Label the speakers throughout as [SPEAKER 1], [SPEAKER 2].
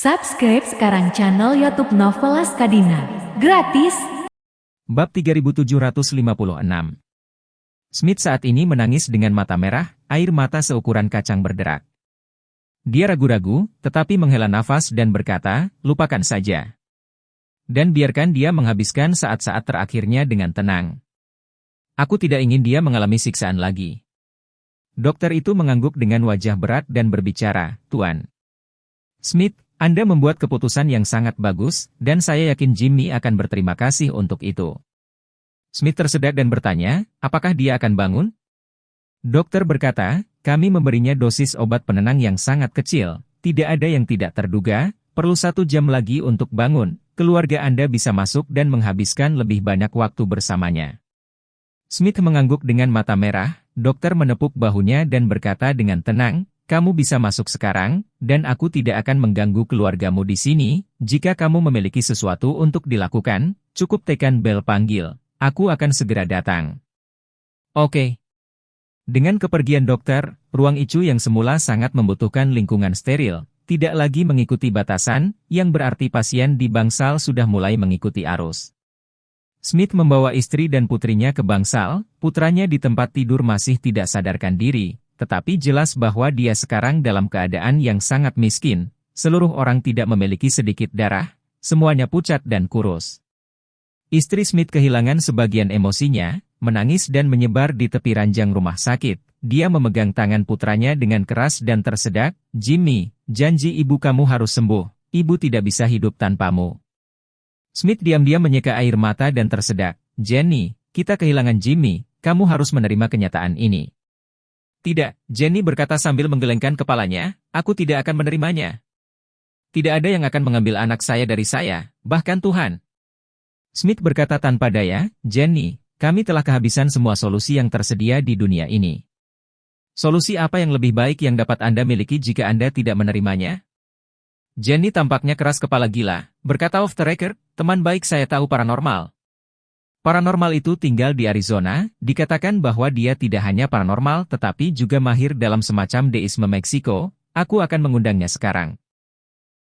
[SPEAKER 1] Subscribe sekarang channel YouTube Novelas Kadina. Gratis.
[SPEAKER 2] Bab 3756. Smith saat ini menangis dengan mata merah, air mata seukuran kacang berderak. Dia ragu-ragu, tetapi menghela nafas dan berkata, lupakan saja. Dan biarkan dia menghabiskan saat-saat terakhirnya dengan tenang. Aku tidak ingin dia mengalami siksaan lagi. Dokter itu mengangguk dengan wajah berat dan berbicara, Tuan Smith, Anda membuat keputusan yang sangat bagus, dan saya yakin Jimmy akan berterima kasih untuk itu. Smith tersedak dan bertanya, apakah dia akan bangun? Dokter berkata, kami memberinya dosis obat penenang yang sangat kecil, tidak ada yang tidak terduga, perlu 1 jam lagi untuk bangun, keluarga Anda bisa masuk dan menghabiskan lebih banyak waktu bersamanya. Smith mengangguk dengan mata merah, dokter menepuk bahunya dan berkata dengan tenang, kamu bisa masuk sekarang, dan aku tidak akan mengganggu keluargamu di sini. Jika kamu memiliki sesuatu untuk dilakukan, cukup tekan bel panggil. Aku akan segera datang. Oke. Dengan kepergian dokter, ruang ICU yang semula sangat membutuhkan lingkungan steril, tidak lagi mengikuti batasan, yang berarti pasien di bangsal sudah mulai mengikuti arus. Smith membawa istri dan putrinya ke bangsal, putranya di tempat tidur masih tidak sadarkan diri. Tetapi jelas bahwa dia sekarang dalam keadaan yang sangat miskin, seluruh orang tidak memiliki sedikit darah, semuanya pucat dan kurus. Istri Smith kehilangan sebagian emosinya, menangis dan menyebar di tepi ranjang rumah sakit. Dia memegang tangan putranya dengan keras dan tersedak, Jimmy, janji ibu kamu harus sembuh, ibu tidak bisa hidup tanpamu. Smith diam-diam menyeka air mata dan tersedak, Jenny, kita kehilangan Jimmy, kamu harus menerima kenyataan ini. Tidak, Jenny berkata sambil menggelengkan kepalanya, aku tidak akan menerimanya. Tidak ada yang akan mengambil anak saya dari saya, bahkan Tuhan. Smith berkata tanpa daya, Jenny, kami telah kehabisan semua solusi yang tersedia di dunia ini. Solusi apa yang lebih baik yang dapat Anda miliki jika Anda tidak menerimanya? Jenny tampaknya keras kepala gila, berkata off the record, teman baik saya tahu paranormal. Paranormal itu tinggal di Arizona, dikatakan bahwa dia tidak hanya paranormal tetapi juga mahir dalam semacam deisme Meksiko, aku akan mengundangnya sekarang.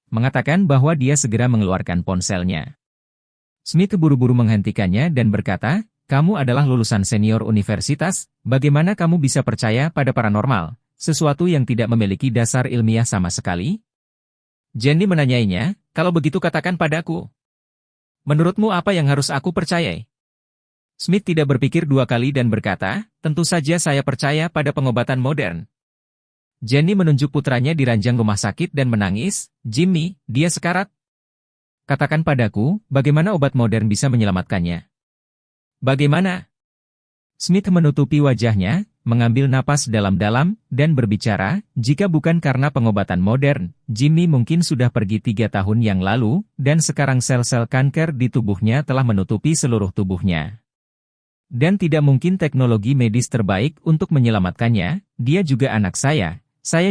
[SPEAKER 2] Mengatakan bahwa dia segera mengeluarkan ponselnya. Smith buru-buru menghentikannya dan berkata, kamu adalah lulusan senior universitas, bagaimana kamu bisa percaya pada paranormal, sesuatu yang tidak memiliki dasar ilmiah sama sekali? Jenny menanyainya, kalau begitu katakan padaku. Menurutmu apa yang harus aku percayai? Smith tidak berpikir 2 kali dan berkata, tentu saja saya percaya pada pengobatan modern. Jenny menunjuk putranya di ranjang rumah sakit dan menangis, Jimmy, dia sekarat. Katakan padaku, bagaimana obat modern bisa menyelamatkannya? Bagaimana? Smith menutupi wajahnya, mengambil napas dalam-dalam, dan berbicara, jika bukan karena pengobatan modern, Jimmy mungkin sudah pergi 3 tahun yang lalu, dan sekarang sel-sel kanker di tubuhnya telah menutupi seluruh tubuhnya. Dan tidak mungkin teknologi medis terbaik untuk menyelamatkannya, dia juga anak saya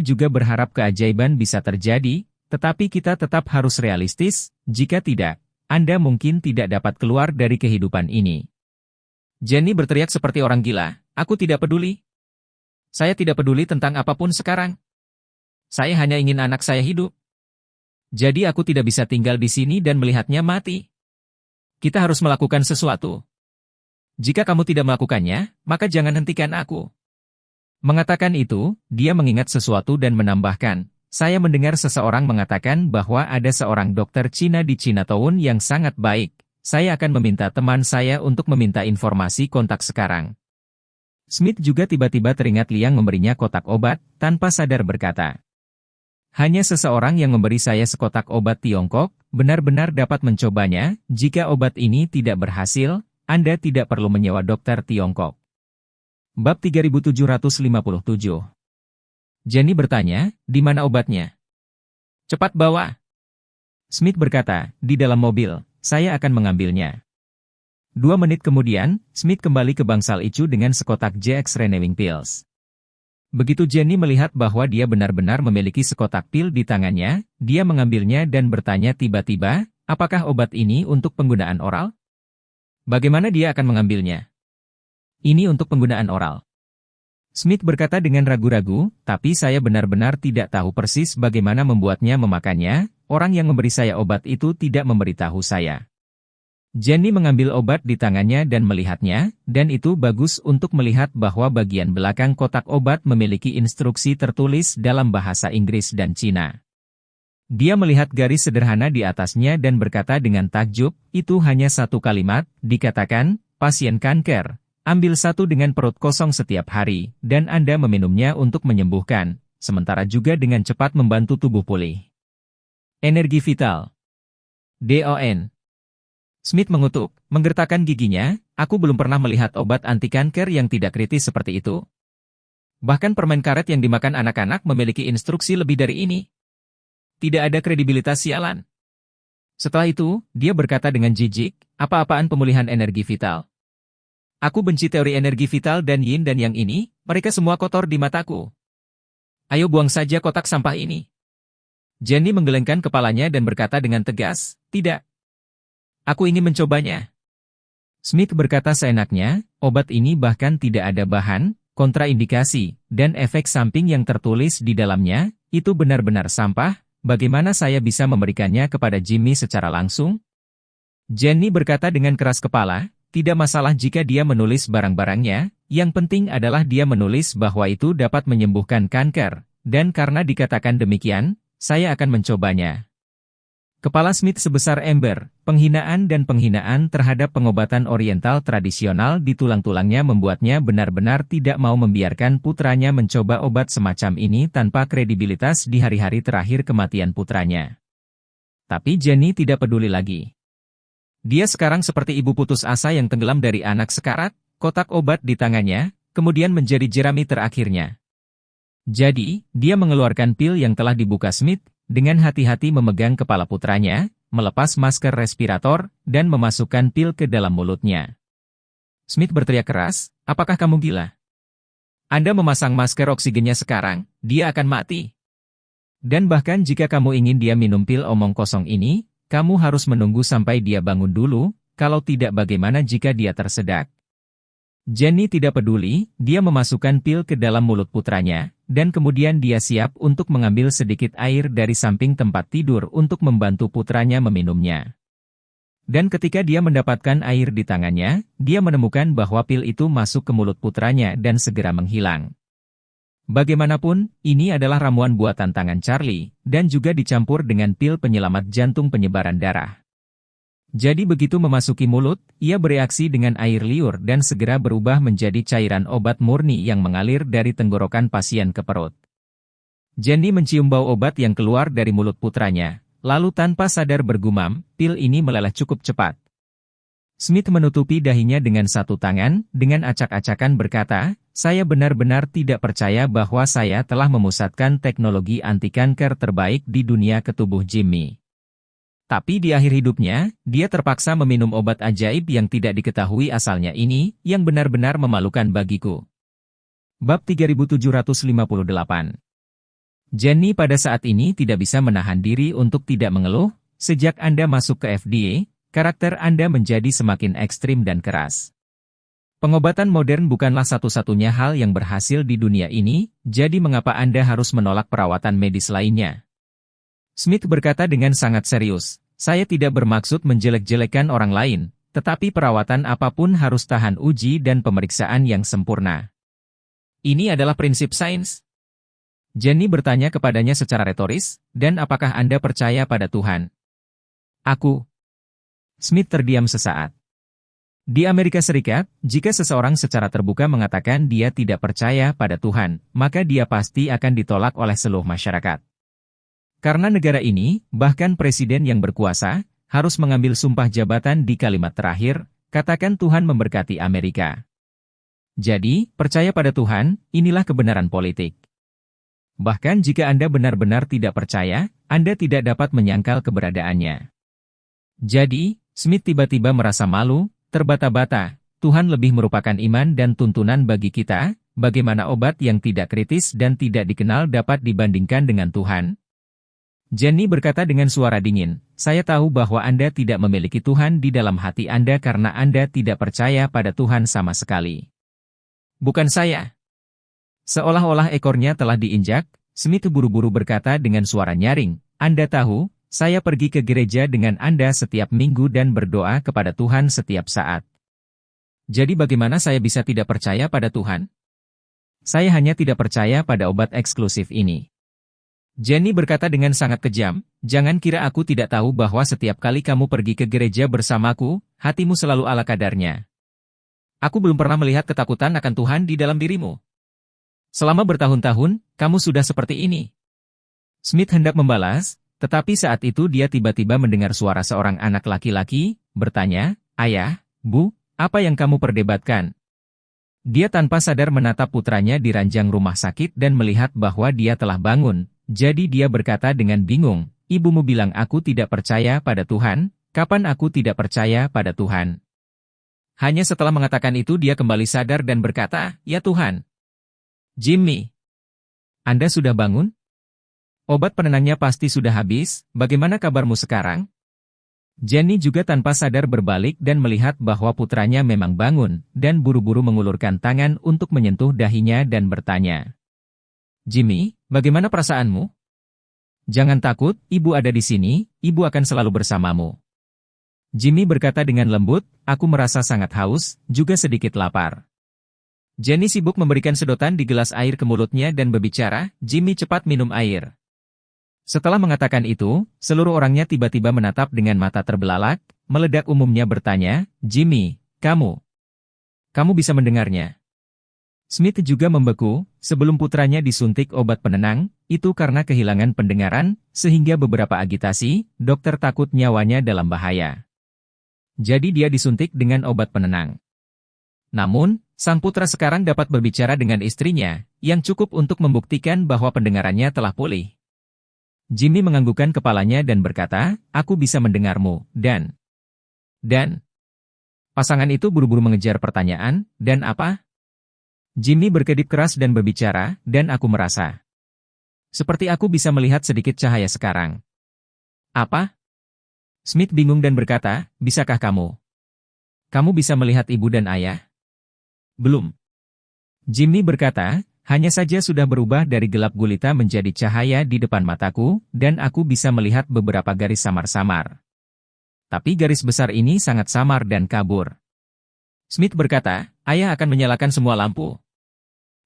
[SPEAKER 2] juga berharap keajaiban bisa terjadi, tetapi kita tetap harus realistis, jika tidak, Anda mungkin tidak dapat keluar dari kehidupan ini. Jenny berteriak seperti orang gila, aku tidak peduli. Saya tidak peduli tentang apapun sekarang. Saya hanya ingin anak saya hidup. Jadi aku tidak bisa tinggal di sini dan melihatnya mati. Kita harus melakukan sesuatu. Jika kamu tidak melakukannya, maka jangan hentikan aku. Mengatakan itu, dia mengingat sesuatu dan menambahkan, saya mendengar seseorang mengatakan bahwa ada seorang dokter Cina di Chinatown yang sangat baik. Saya akan meminta teman saya untuk meminta informasi kontak sekarang. Smith juga tiba-tiba teringat Liang memberinya kotak obat, tanpa sadar berkata, hanya seseorang yang memberi saya sekotak obat Tiongkok, benar-benar dapat mencobanya, jika obat ini tidak berhasil, Anda tidak perlu menyewa dokter Tiongkok. Bab 3757. Jenny bertanya, di mana obatnya? Cepat bawa. Smith berkata, di dalam mobil, saya akan mengambilnya. 2 menit kemudian, Smith kembali ke bangsal ICU dengan sekotak JX Renewing Pills. Begitu Jenny melihat bahwa dia benar-benar memiliki sekotak pil di tangannya, dia mengambilnya dan bertanya tiba-tiba, apakah obat ini untuk penggunaan oral? Bagaimana dia akan mengambilnya? Ini untuk penggunaan oral. Smith berkata dengan ragu-ragu, tapi saya benar-benar tidak tahu persis bagaimana membuatnya memakannya, orang yang memberi saya obat itu tidak memberitahu saya. Jenny mengambil obat di tangannya dan melihatnya, dan itu bagus untuk melihat bahwa bagian belakang kotak obat memiliki instruksi tertulis dalam bahasa Inggris dan Cina. Dia melihat garis sederhana di atasnya dan berkata dengan takjub, itu hanya satu kalimat, dikatakan, pasien kanker, ambil satu dengan perut kosong setiap hari, dan Anda meminumnya untuk menyembuhkan, sementara juga dengan cepat membantu tubuh pulih. Energi vital. DON. Smith mengutuk, menggertakkan giginya, aku belum pernah melihat obat anti kanker yang tidak kritis seperti itu. Bahkan permen karet yang dimakan anak-anak memiliki instruksi lebih dari ini. Tidak ada kredibilitas sialan. Setelah itu, dia berkata dengan jijik, apa-apaan pemulihan energi vital. Aku benci teori energi vital dan yin dan yang ini, mereka semua kotor di mataku. Ayo buang saja kotak sampah ini. Jenny menggelengkan kepalanya dan berkata dengan tegas, tidak. Aku ingin mencobanya. Smith berkata seenaknya, obat ini bahkan tidak ada bahan, kontraindikasi, dan efek samping yang tertulis di dalamnya, itu benar-benar sampah, bagaimana saya bisa memberikannya kepada Jimmy secara langsung? Jenny berkata dengan keras kepala, tidak masalah jika dia menulis barang-barangnya, yang penting adalah dia menulis bahwa itu dapat menyembuhkan kanker, dan karena dikatakan demikian, saya akan mencobanya. Kepala Smith sebesar ember, penghinaan terhadap pengobatan oriental tradisional di tulang-tulangnya membuatnya benar-benar tidak mau membiarkan putranya mencoba obat semacam ini tanpa kredibilitas di hari-hari terakhir kematian putranya. Tapi Jenny tidak peduli lagi. Dia sekarang seperti ibu putus asa yang tenggelam dari anak sekarat, kotak obat di tangannya, kemudian menjadi jerami terakhirnya. Jadi, dia mengeluarkan pil yang telah dibuka Smith, dengan hati-hati memegang kepala putranya, melepas masker respirator, dan memasukkan pil ke dalam mulutnya. Smith berteriak keras, apakah kamu gila? Anda memasang masker oksigennya sekarang, dia akan mati. Dan bahkan jika kamu ingin dia minum pil omong kosong ini, kamu harus menunggu sampai dia bangun dulu, kalau tidak bagaimana jika dia tersedak. Jenny tidak peduli, dia memasukkan pil ke dalam mulut putranya, dan kemudian dia siap untuk mengambil sedikit air dari samping tempat tidur untuk membantu putranya meminumnya. Dan ketika dia mendapatkan air di tangannya, dia menemukan bahwa pil itu masuk ke mulut putranya dan segera menghilang. Bagaimanapun, ini adalah ramuan buatan tangan Charlie, dan juga dicampur dengan pil penyelamat jantung penyebaran darah. Jadi begitu memasuki mulut, ia bereaksi dengan air liur dan segera berubah menjadi cairan obat murni yang mengalir dari tenggorokan pasien ke perut. Jenny mencium bau obat yang keluar dari mulut putranya, lalu tanpa sadar bergumam, pil ini meleleh cukup cepat. Smith menutupi dahinya dengan satu tangan, dengan acak-acakan berkata, saya benar-benar tidak percaya bahwa saya telah memusatkan teknologi anti kanker terbaik di dunia ke tubuh Jimmy. Tapi di akhir hidupnya, dia terpaksa meminum obat ajaib yang tidak diketahui asalnya ini, yang benar-benar memalukan bagiku. Bab 3758. Jenny pada saat ini tidak bisa menahan diri untuk tidak mengeluh, sejak Anda masuk ke FDA, karakter Anda menjadi semakin ekstrim dan keras. Pengobatan modern bukanlah satu-satunya hal yang berhasil di dunia ini, jadi mengapa Anda harus menolak perawatan medis lainnya? Smith berkata dengan sangat serius, saya tidak bermaksud menjelek-jelekan orang lain, tetapi perawatan apapun harus tahan uji dan pemeriksaan yang sempurna. Ini adalah prinsip sains. Jenny bertanya kepadanya secara retoris, dan apakah Anda percaya pada Tuhan? Aku. Smith terdiam sesaat. Di Amerika Serikat, jika seseorang secara terbuka mengatakan dia tidak percaya pada Tuhan, maka dia pasti akan ditolak oleh seluruh masyarakat. Karena negara ini, bahkan presiden yang berkuasa, harus mengambil sumpah jabatan di kalimat terakhir, katakan Tuhan memberkati Amerika. Jadi, percaya pada Tuhan, inilah kebenaran politik. Bahkan jika Anda benar-benar tidak percaya, Anda tidak dapat menyangkal keberadaannya. Jadi, Smith tiba-tiba merasa malu, terbata-bata, Tuhan lebih merupakan iman dan tuntunan bagi kita, bagaimana obat yang tidak kritis dan tidak dikenal dapat dibandingkan dengan Tuhan? Jenny berkata dengan suara dingin, saya tahu bahwa Anda tidak memiliki Tuhan di dalam hati Anda karena Anda tidak percaya pada Tuhan sama sekali. Bukan saya. Seolah-olah ekornya telah diinjak, Smith buru-buru berkata dengan suara nyaring, Anda tahu, saya pergi ke gereja dengan Anda setiap minggu dan berdoa kepada Tuhan setiap saat. Jadi bagaimana saya bisa tidak percaya pada Tuhan? Saya hanya tidak percaya pada obat eksklusif ini. Jenny berkata dengan sangat kejam, jangan kira aku tidak tahu bahwa setiap kali kamu pergi ke gereja bersamaku, hatimu selalu ala kadarnya. Aku belum pernah melihat ketakutan akan Tuhan di dalam dirimu. Selama bertahun-tahun, kamu sudah seperti ini. Smith hendak membalas, tetapi saat itu dia tiba-tiba mendengar suara seorang anak laki-laki, bertanya, Ayah, Bu, apa yang kamu perdebatkan? Dia tanpa sadar menatap putranya di ranjang rumah sakit dan melihat bahwa dia telah bangun. Jadi dia berkata dengan bingung, ibumu bilang aku tidak percaya pada Tuhan, kapan aku tidak percaya pada Tuhan? Hanya setelah mengatakan itu dia kembali sadar dan berkata, ya Tuhan. Jimmy, Anda sudah bangun? Obat penenangnya pasti sudah habis, bagaimana kabarmu sekarang? Jenny juga tanpa sadar berbalik dan melihat bahwa putranya memang bangun, dan buru-buru mengulurkan tangan untuk menyentuh dahinya dan bertanya. Jimmy, bagaimana perasaanmu? Jangan takut, ibu ada di sini, ibu akan selalu bersamamu. Jimmy berkata dengan lembut, aku merasa sangat haus, juga sedikit lapar. Jenny sibuk memberikan sedotan di gelas air ke mulutnya dan berbicara, Jimmy cepat minum air. Setelah mengatakan itu, seluruh orangnya tiba-tiba menatap dengan mata terbelalak, meledak umumnya bertanya, Jimmy, kamu bisa mendengarnya. Smith juga membeku, sebelum putranya disuntik obat penenang, itu karena kehilangan pendengaran, sehingga beberapa agitasi, dokter takut nyawanya dalam bahaya. Jadi dia disuntik dengan obat penenang. Namun, sang putra sekarang dapat berbicara dengan istrinya, yang cukup untuk membuktikan bahwa pendengarannya telah pulih. Jimmy menganggukkan kepalanya dan berkata, aku bisa mendengarmu, dan... Pasangan itu buru-buru mengejar pertanyaan, dan apa? Jimmy berkedip keras dan berbicara, dan aku merasa. Seperti aku bisa melihat sedikit cahaya sekarang. Apa? Smith bingung dan berkata, bisakah kamu? Kamu bisa melihat ibu dan ayah? Belum. Jimmy berkata, hanya saja sudah berubah dari gelap gulita menjadi cahaya di depan mataku, dan aku bisa melihat beberapa garis samar-samar. Tapi garis besar ini sangat samar dan kabur. Smith berkata, ayah akan menyalakan semua lampu.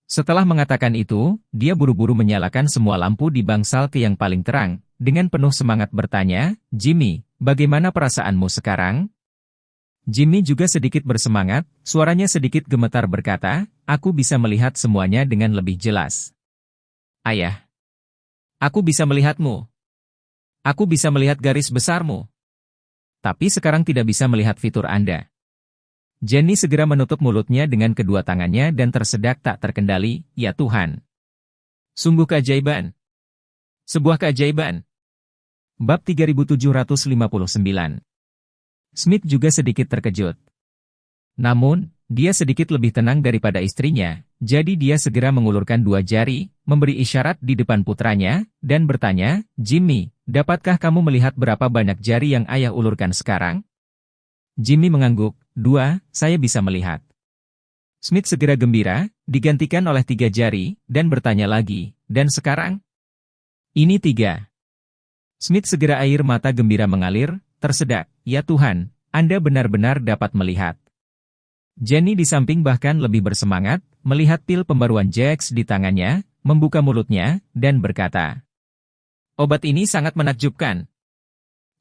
[SPEAKER 2] Setelah mengatakan itu, dia buru-buru menyalakan semua lampu di bangsal ke yang paling terang, dengan penuh semangat bertanya, Jimmy, bagaimana perasaanmu sekarang? Jimmy juga sedikit bersemangat, suaranya sedikit gemetar berkata, aku bisa melihat semuanya dengan lebih jelas. Ayah, aku bisa melihatmu. Aku bisa melihat garis besarmu. Tapi sekarang tidak bisa melihat fitur Anda. Jenny segera menutup mulutnya dengan kedua tangannya dan tersedak tak terkendali, ya Tuhan. Sungguh keajaiban. Sebuah keajaiban. Bab 3759. Smith juga sedikit terkejut. Namun, dia sedikit lebih tenang daripada istrinya, jadi dia segera mengulurkan dua jari, memberi isyarat di depan putranya, dan bertanya, Jimmy, dapatkah kamu melihat berapa banyak jari yang ayah ulurkan sekarang? Jimmy mengangguk, 2, saya bisa melihat. Smith segera gembira, digantikan oleh 3 jari, dan bertanya lagi, dan sekarang? Ini 3. Smith segera air mata gembira mengalir, tersedak, ya Tuhan, Anda benar-benar dapat melihat. Jenny di samping bahkan lebih bersemangat, melihat pil pembaruan Jax di tangannya, membuka mulutnya, dan berkata, obat ini sangat menakjubkan.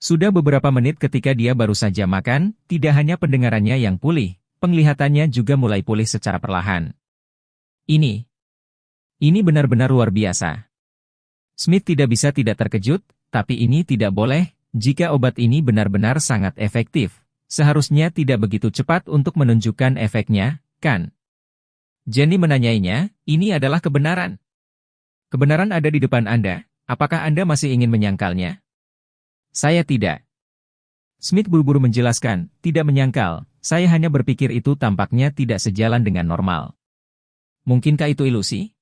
[SPEAKER 2] Sudah beberapa menit ketika dia baru saja makan, tidak hanya pendengarannya yang pulih, penglihatannya juga mulai pulih secara perlahan. Ini benar-benar luar biasa. Smith tidak bisa tidak terkejut, tapi ini tidak boleh, jika obat ini benar-benar sangat efektif. Seharusnya tidak begitu cepat untuk menunjukkan efeknya, kan? Jenny menanyainya, ini adalah kebenaran. Kebenaran ada di depan Anda, apakah Anda masih ingin menyangkalnya? Saya tidak. Smith buru-buru menjelaskan, tidak menyangkal, saya hanya berpikir itu tampaknya tidak sejalan dengan normal. Mungkinkah itu ilusi?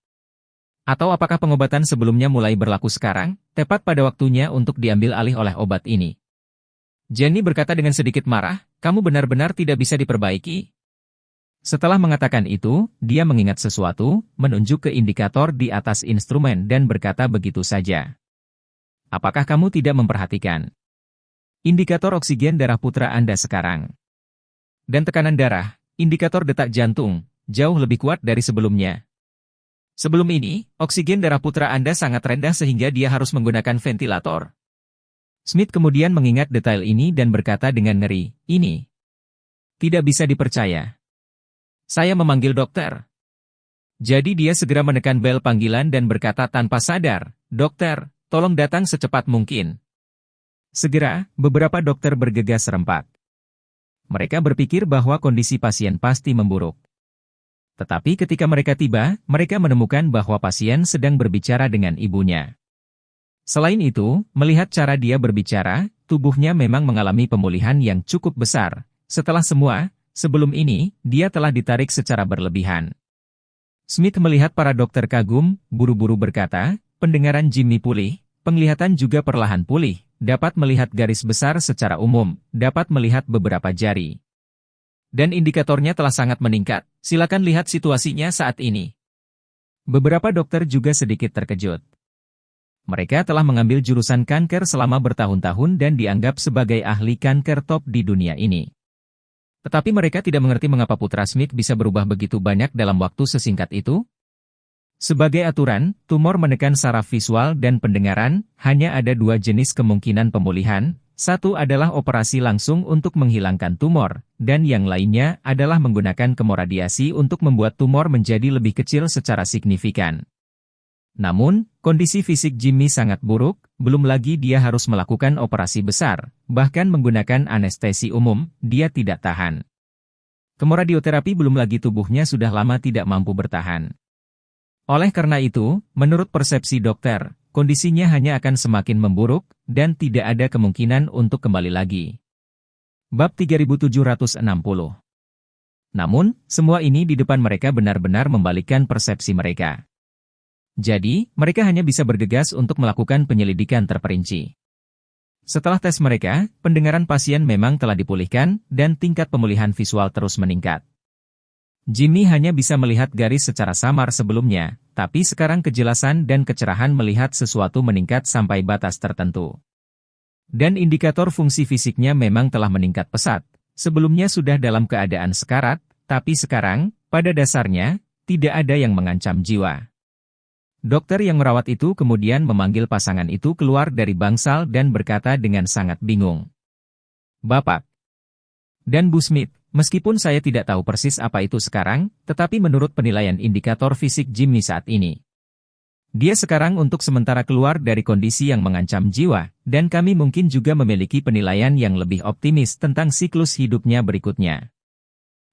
[SPEAKER 2] Atau apakah pengobatan sebelumnya mulai berlaku sekarang, tepat pada waktunya untuk diambil alih oleh obat ini? Jenny berkata dengan sedikit marah, kamu benar-benar tidak bisa diperbaiki. Setelah mengatakan itu, dia mengingat sesuatu, menunjuk ke indikator di atas instrumen dan berkata begitu saja. Apakah kamu tidak memperhatikan indikator oksigen darah putra Anda sekarang? Dan tekanan darah, indikator detak jantung, jauh lebih kuat dari sebelumnya. Sebelum ini, oksigen darah putra Anda sangat rendah sehingga dia harus menggunakan ventilator. Smith kemudian mengingat detail ini dan berkata dengan ngeri, ini tidak bisa dipercaya. Saya memanggil dokter. Jadi dia segera menekan bel panggilan dan berkata tanpa sadar, dokter, tolong datang secepat mungkin. Segera, beberapa dokter bergegas serempak. Mereka berpikir bahwa kondisi pasien pasti memburuk. Tetapi ketika mereka tiba, mereka menemukan bahwa pasien sedang berbicara dengan ibunya. Selain itu, melihat cara dia berbicara, tubuhnya memang mengalami pemulihan yang cukup besar. Setelah semua, sebelum ini, dia telah ditarik secara berlebihan. Smith melihat para dokter kagum, buru-buru berkata, pendengaran Jimmy pulih, penglihatan juga perlahan pulih, dapat melihat garis besar secara umum, dapat melihat beberapa jari. Dan indikatornya telah sangat meningkat, silakan lihat situasinya saat ini. Beberapa dokter juga sedikit terkejut. Mereka telah mengambil jurusan kanker selama bertahun-tahun dan dianggap sebagai ahli kanker top di dunia ini. Tetapi mereka tidak mengerti mengapa putra Smith bisa berubah begitu banyak dalam waktu sesingkat itu. Sebagai aturan, tumor menekan saraf visual dan pendengaran, hanya ada dua jenis kemungkinan pemulihan, satu adalah operasi langsung untuk menghilangkan tumor, dan yang lainnya adalah menggunakan kemoradiasi untuk membuat tumor menjadi lebih kecil secara signifikan. Namun, kondisi fisik Jimmy sangat buruk, belum lagi dia harus melakukan operasi besar, bahkan menggunakan anestesi umum, dia tidak tahan. Kemoradioterapi belum lagi tubuhnya sudah lama tidak mampu bertahan. Oleh karena itu, menurut persepsi dokter, kondisinya hanya akan semakin memburuk, dan tidak ada kemungkinan untuk kembali lagi. Bab 3760. Namun, semua ini di depan mereka benar-benar membalikkan persepsi mereka. Jadi, mereka hanya bisa bergegas untuk melakukan penyelidikan terperinci. Setelah tes mereka, pendengaran pasien memang telah dipulihkan, dan tingkat pemulihan visual terus meningkat. Jimmy hanya bisa melihat garis secara samar sebelumnya, tapi sekarang kejelasan dan kecerahan melihat sesuatu meningkat sampai batas tertentu. Dan indikator fungsi fisiknya memang telah meningkat pesat. Sebelumnya sudah dalam keadaan sekarat, tapi sekarang, pada dasarnya, tidak ada yang mengancam jiwa. Dokter yang merawat itu kemudian memanggil pasangan itu keluar dari bangsal dan berkata dengan sangat bingung. Bapak dan Bu Smith, meskipun saya tidak tahu persis apa itu sekarang, tetapi menurut penilaian indikator fisik Jimmy saat ini, dia sekarang untuk sementara keluar dari kondisi yang mengancam jiwa, dan kami mungkin juga memiliki penilaian yang lebih optimis tentang siklus hidupnya berikutnya.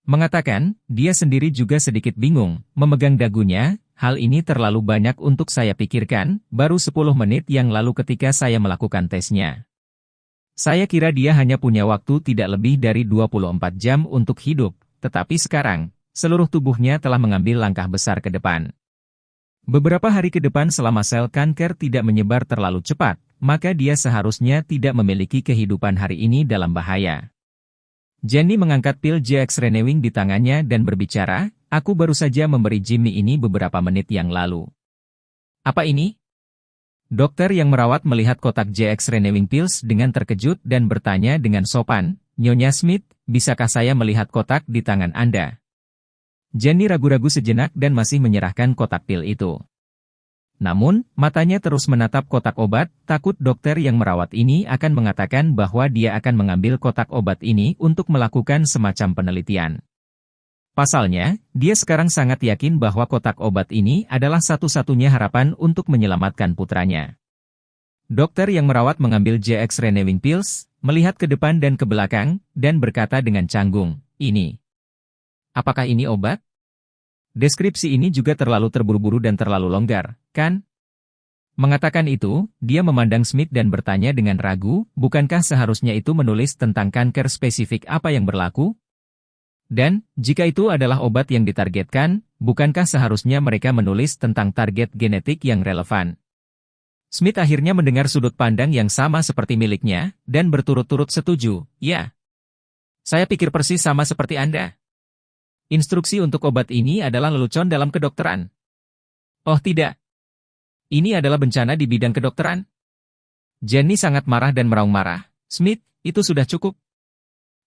[SPEAKER 2] Mengatakan, dia sendiri juga sedikit bingung, memegang dagunya. Hal ini terlalu banyak untuk saya pikirkan, baru 10 menit yang lalu ketika saya melakukan tesnya. Saya kira dia hanya punya waktu tidak lebih dari 24 jam untuk hidup, tetapi sekarang, seluruh tubuhnya telah mengambil langkah besar ke depan. Beberapa hari ke depan selama sel kanker tidak menyebar terlalu cepat, maka dia seharusnya tidak memiliki kehidupan hari ini dalam bahaya. Jenny mengangkat pil JX Renewing di tangannya dan berbicara, aku baru saja memberi Jimmy ini beberapa menit yang lalu. Apa ini? Dokter yang merawat melihat kotak JX Renewing Pills dengan terkejut dan bertanya dengan sopan, Nyonya Smith, bisakah saya melihat kotak di tangan Anda? Jenny ragu-ragu sejenak dan masih menyerahkan kotak pil itu. Namun, matanya terus menatap kotak obat, takut dokter yang merawat ini akan mengatakan bahwa dia akan mengambil kotak obat ini untuk melakukan semacam penelitian. Pasalnya, dia sekarang sangat yakin bahwa kotak obat ini adalah satu-satunya harapan untuk menyelamatkan putranya. Dokter yang merawat mengambil JX Renewing Pills, melihat ke depan dan ke belakang, dan berkata dengan canggung, ini. Apakah ini obat? Deskripsi ini juga terlalu terburu-buru dan terlalu longgar, kan? Mengatakan itu, dia memandang Smith dan bertanya dengan ragu, bukankah seharusnya itu menulis tentang kanker spesifik apa yang berlaku? Dan, jika itu adalah obat yang ditargetkan, bukankah seharusnya mereka menulis tentang target genetik yang relevan? Smith akhirnya mendengar sudut pandang yang sama seperti miliknya, dan berturut-turut setuju, ya. Saya pikir persis sama seperti Anda. Instruksi untuk obat ini adalah lelucon dalam kedokteran. Oh tidak. Ini adalah bencana di bidang kedokteran. Jenny sangat marah dan meraung marah. Smith, itu sudah cukup.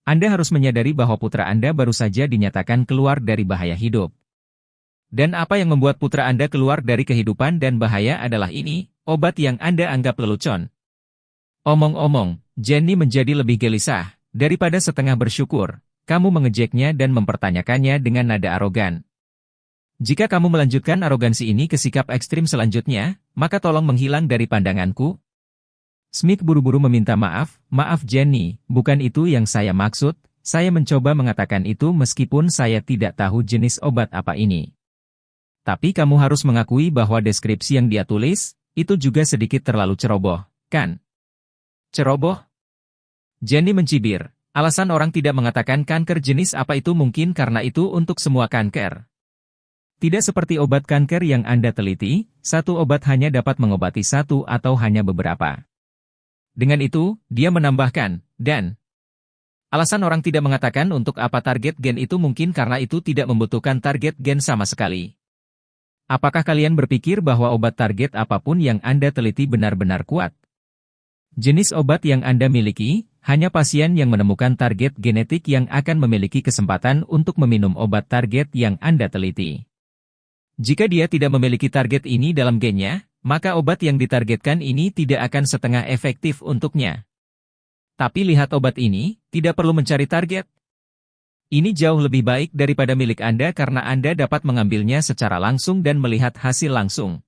[SPEAKER 2] Anda harus menyadari bahwa putra Anda baru saja dinyatakan keluar dari bahaya hidup. Dan apa yang membuat putra Anda keluar dari kehidupan dan bahaya adalah ini, obat yang Anda anggap lelucon. Omong-omong, Jenny menjadi lebih gelisah. Daripada setengah bersyukur, kamu mengejeknya dan mempertanyakannya dengan nada arogan. Jika kamu melanjutkan arogansi ini ke sikap ekstrim selanjutnya, maka tolong menghilang dari pandanganku. Smith buru-buru meminta maaf, maaf Jenny, bukan itu yang saya maksud, saya mencoba mengatakan itu meskipun saya tidak tahu jenis obat apa ini. Tapi kamu harus mengakui bahwa deskripsi yang dia tulis, itu juga sedikit terlalu ceroboh, kan? Ceroboh? Jenny mencibir, alasan orang tidak mengatakan kanker jenis apa itu mungkin karena itu untuk semua kanker. Tidak seperti obat kanker yang Anda teliti, satu obat hanya dapat mengobati satu atau hanya beberapa. Dengan itu, dia menambahkan, dan alasan orang tidak mengatakan untuk apa target gen itu mungkin karena itu tidak membutuhkan target gen sama sekali. Apakah kalian berpikir bahwa obat target apapun yang Anda teliti benar-benar kuat? Jenis obat yang Anda miliki, hanya pasien yang menemukan target genetik yang akan memiliki kesempatan untuk meminum obat target yang Anda teliti. Jika dia tidak memiliki target ini dalam gennya, maka obat yang ditargetkan ini tidak akan setengah efektif untuknya. Tapi lihat obat ini, tidak perlu mencari target. Ini jauh lebih baik daripada milik Anda karena Anda dapat mengambilnya secara langsung dan melihat hasil langsung.